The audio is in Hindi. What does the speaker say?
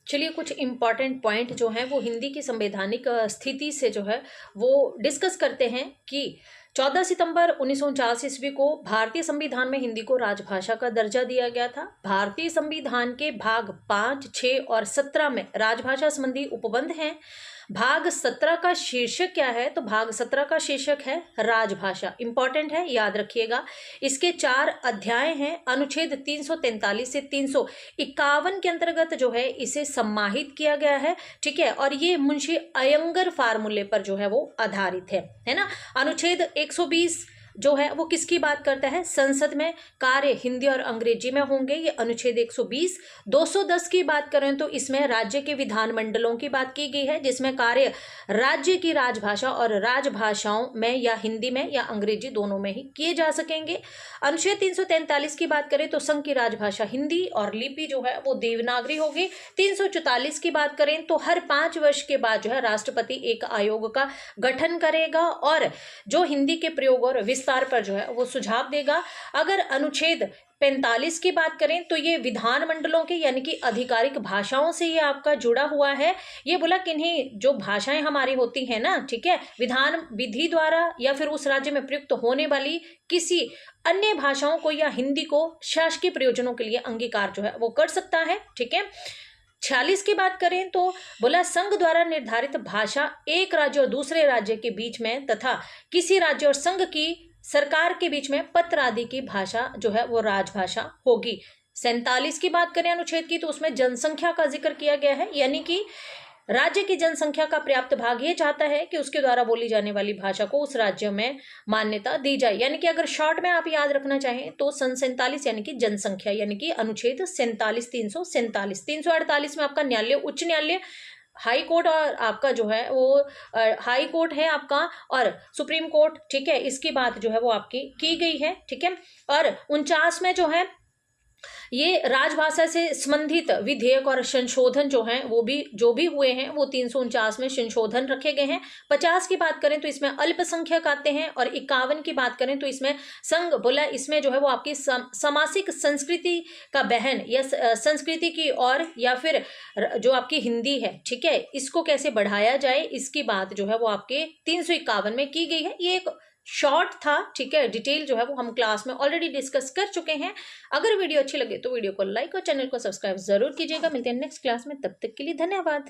चलिए कुछ इम्पॉर्टेंट पॉइंट जो हैं वो हिंदी की संवैधानिक स्थिति से जो है वो डिस्कस करते हैं कि 14 सितंबर 1949 ईस्वी को भारतीय संविधान में हिंदी को राजभाषा का दर्जा दिया गया था। भारतीय संविधान के भाग 5, 6 और 17 में राजभाषा संबंधी उपबंध हैं। भाग 17 का शीर्षक क्या है? तो भाग 17 का शीर्षक है राजभाषा। इंपॉर्टेंट है, याद रखिएगा। इसके 4 अध्याय हैं। अनुच्छेद 343 से 351 के अंतर्गत जो है इसे सम्माहित किया गया है, ठीक है। और ये मुंशी अयंगर फार्मूले पर जो है वो आधारित है ना। अनुच्छेद 120 जो है वो किसकी बात करता है? संसद में कार्य हिंदी और अंग्रेजी में होंगे, ये अनुच्छेद 120। 210 की बात करें तो इसमें राज्य के विधानमंडलों की बात की गई है, जिसमें कार्य राज्य की राजभाषा और राजभाषाओं में या हिंदी में या अंग्रेजी दोनों में ही किए जा सकेंगे। अनुच्छेद 343 की बात करें तो संघ की राजभाषा हिंदी और लिपि जो है वो देवनागरी होगी। 344 की बात करें तो हर 5 वर्ष के बाद जो है राष्ट्रपति एक आयोग का गठन करेगा और जो हिंदी के प्रयोग और विस्तार पर जो है वो सुझाव देगा। अगर अनुच्छेद 45 की बात करें तो ये विधानमंडलों के यानी कि आधिकारिक भाषाओं से ये आपका जुड़ा हुआ है। ये बोला किन्हीं जो भाषाएं हमारी होती हैं ना, ठीक है, विधान विधि द्वारा या फिर उस राज्य में प्रयुक्त होने वाली किसी अन्य भाषाओं को या हिंदी को शासकीय प्रयोजनों के लिए अंगीकार जो है वो कर सकता है, ठीक है। 46 की बात करें तो बोला संघ द्वारा निर्धारित भाषा एक राज्य और दूसरे राज्य के बीच में तथा किसी राज्य और संघ की सरकार के बीच में पत्र आदि की भाषा जो है वो राजभाषा होगी। 47 की बात करें अनुच्छेद की तो उसमें जनसंख्या का जिक्र किया गया है, यानी कि राज्य की जनसंख्या का पर्याप्त भाग ये चाहता है कि उसके द्वारा बोली जाने वाली भाषा को उस राज्य में मान्यता दी जाए। यानी कि अगर शॉर्ट में आप याद रखना चाहें तो सन 47 यानी कि जनसंख्या, यानी कि अनुच्छेद 47, 347, 348 में आपका न्यायालय, उच्च न्यायालय, हाई कोर्ट और आपका जो है वो हाई कोर्ट है आपका और सुप्रीम कोर्ट, ठीक है, इसकी बात जो है वो आपकी की गई है, ठीक है। और 49 में जो है ये राजभाषा से संबंधित विधेयक और संशोधन जो हैं वो भी जो भी हुए हैं वो 349 में संशोधन रखे गए हैं। 50 की बात करें तो इसमें अल्पसंख्यक आते हैं और 51 की बात करें तो इसमें संघ बोला इसमें जो है वो आपकी सामासिक संस्कृति का बहन या संस्कृति की और या फिर जो आपकी हिंदी है, ठीक है, इसको कैसे बढ़ाया जाए इसकी बात जो है वो आपके 351 में की गई है। ये एक शॉर्ट था, ठीक है, डिटेल जो है वो हम क्लास में ऑलरेडी डिस्कस कर चुके हैं। अगर वीडियो अच्छी लगे तो वीडियो को लाइक और चैनल को सब्सक्राइब जरूर कीजिएगा। मिलते हैं नेक्स्ट क्लास में, तब तक के लिए धन्यवाद।